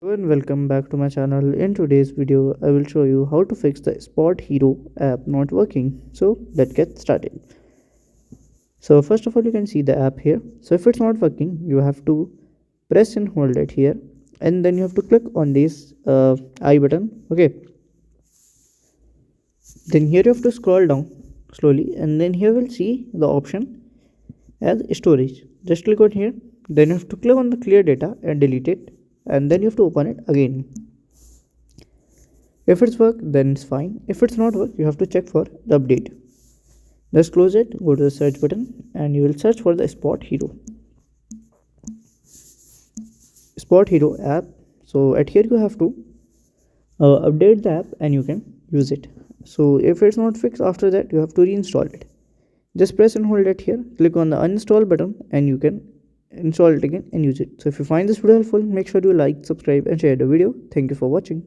Hello and welcome back to my channel. In today's video, I will show you how to fix the SpotHero app not working. So let's get started. So first of all, you can see the app here. So if it's not working, you have to press and hold it here, and then you have to click on this I button. Okay. Then here you have to scroll down slowly, and then here we'll see the option as storage. Just click on here. Then you have to click on the clear data and delete it, and then you have to open it again. If it's work, then it's fine. If it's not work, you have to check for the update. Just close it, go to the search button, and you will search for the SpotHero app. So at here you have to update the app and you can use it. So if it's not fixed, after that you have to reinstall it. Just press and hold it here, click on the uninstall button, and you can install it again and use it. So if you find this video helpful, make sure you like, subscribe and share the video. Thank you for watching.